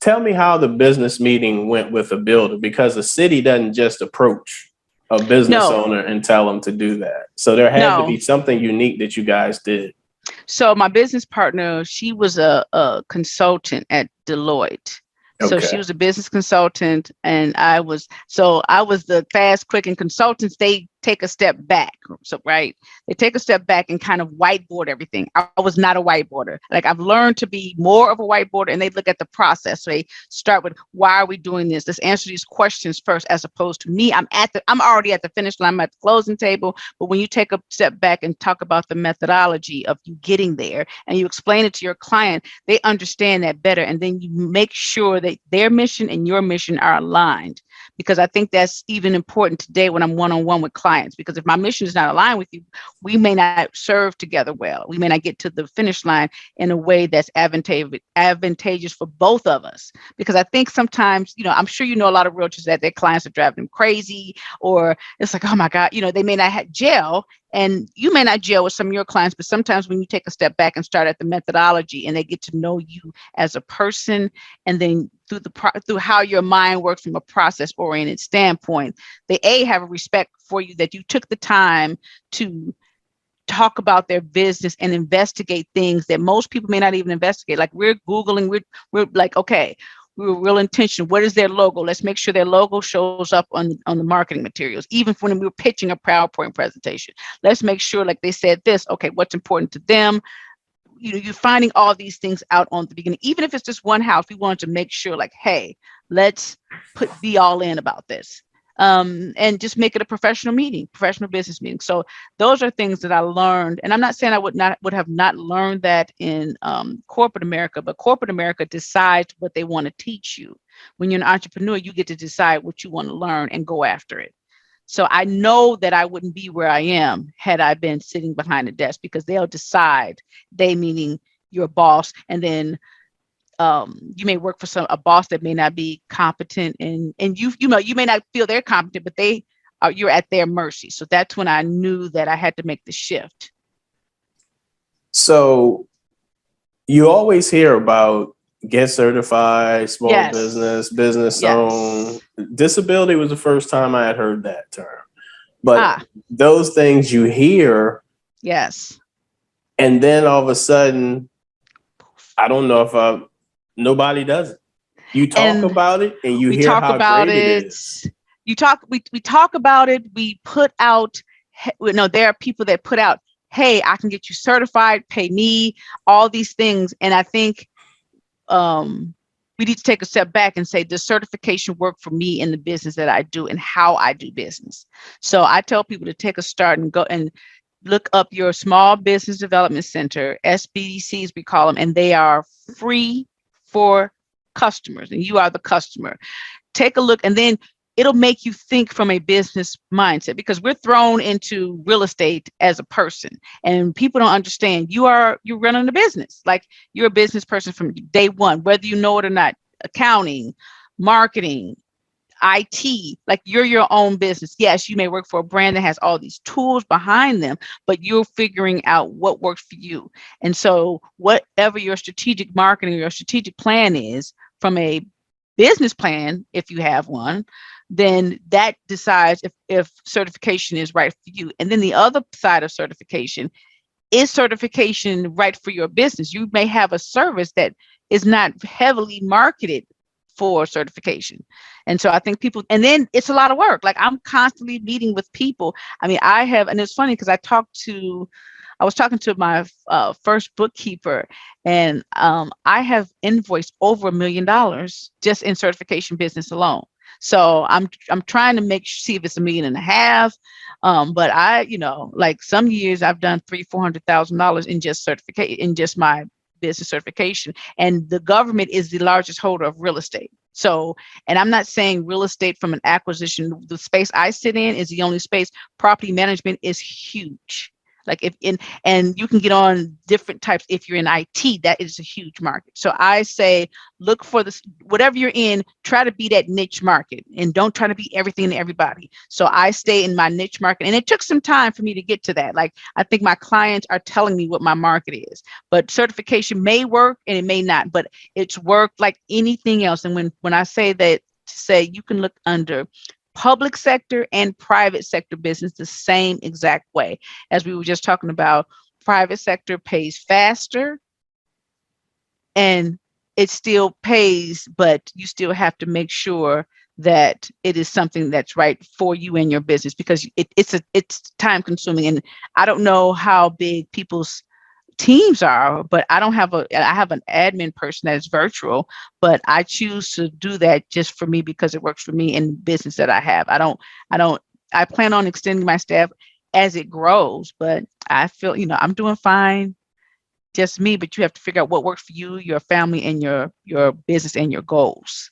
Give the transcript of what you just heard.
tell me how the business meeting went with a builder, because the city doesn't just approach a business No, owner and tell them to do that. So there had to no. be something unique that you guys did. So my business partner, she was a consultant at Deloitte. So she Okay. was a business consultant, and I was the fast, quick, and consultants, they take a step back. So right, they take a step back and kind of whiteboard everything. I was not a whiteboarder. Like, I've learned to be more of a whiteboarder, and they look at the process. So they start with, why are we doing this? Let's answer these questions first, as opposed to me. I'm already at the finish line. I'm at the closing table. But when you take a step back and talk about the methodology of you getting there, and you explain it to your client, they understand that better. And then you make sure that their mission and your mission are aligned. Because I think that's even important today when I'm one-on-one with clients. Because if my mission is not aligned with you, we may not serve together well. We may not get to the finish line in a way that's advantageous for both of us. Because I think sometimes, I'm sure a lot of realtors that their clients are driving them crazy, or it's like, oh my God, they may not have gel. And you may not gel with some of your clients, but sometimes when you take a step back and start at the methodology, and they get to know you as a person, and then through how your mind works from a process oriented standpoint, they have a respect for you, that you took the time to talk about their business and investigate things that most people may not even investigate. Like, we're Googling, we're like, okay, we were real intentional. What is their logo? Let's make sure their logo shows up on the marketing materials. Even when we were pitching a PowerPoint presentation, let's make sure, like they said this, okay, what's important to them. You're finding all these things out on the beginning. Even if it's just one house, we wanted to make sure, like, hey, let's be all in about this. And just make it a professional business meeting. So those are things that I learned. And I'm not saying I would have not learned that in corporate America, but corporate America decides what they want to teach you. When you're an entrepreneur, you get to decide what you want to learn and go after it. So I know that I wouldn't be where I am had I been sitting behind a desk, because they'll decide, they meaning your boss, and then you may work for a boss that may not be competent, and you may not feel they're competent, but you're at their mercy. So that's when I knew that I had to make the shift. So you always hear about get certified, small business owned. Disability was the first time I had heard that term. But those things you hear. Yes. And then all of a sudden, I don't know if nobody does it. You talk about it, and you hear how great it is. We talk about it. We put out, there are people that put out, hey, I can get you certified, pay me, all these things. And I think we need to take a step back and say, does certification work for me in the business that I do and how I do business? So I tell people to take a start and go and look up your Small Business Development Center, SBDCs we call them, and they are free for customers, and you are the customer. Take a look, and then it'll make you think from a business mindset, because we're thrown into real estate as a person, and people don't understand you're running a business. Like, you're a business person from day one, whether you know it or not. Accounting, marketing, IT, like, you're your own business. Yes, you may work for a brand that has all these tools behind them, but you're figuring out what works for you. And so whatever your strategic marketing or your strategic plan is, from a business plan, if you have one, then that decides if certification is right for you. And then the other side of certification, is certification right for your business? You may have a service that is not heavily marketed for certification. And so I think and then it's a lot of work. Like, I'm constantly meeting with people. I mean, and it's funny because I was talking to my first bookkeeper, and I have invoiced over $1 million just in certification business alone. So I'm trying to see if it's $1.5 million. But like, some years I've done $300,000-$400,000 in just certification, in just my business certification. And the government is the largest holder of real estate. So, and I'm not saying real estate from an acquisition. The space I sit in is the only space. Property management is huge. Like and you can get on different types. If you're in IT, that is a huge market. So I say, look for this, whatever you're in, try to be that niche market and don't try to be everything to everybody. So I stay in my niche market. And it took some time for me to get to that. Like, I think my clients are telling me what my market is, but certification may work and it may not, but it's worked like anything else. And when I say that, to say you can look under public sector and private sector business the same exact way. As we were just talking about, private sector pays faster and it still pays, but you still have to make sure that it is something that's right for you and your business, because it's time consuming. And I don't know how big people's teams are, but I have an admin person that is virtual, but I choose to do that just for me because it works for me in the business that I have. I plan on extending my staff as it grows, but I feel, I'm doing fine, just me, but you have to figure out what works for you, your family, and your business and your goals.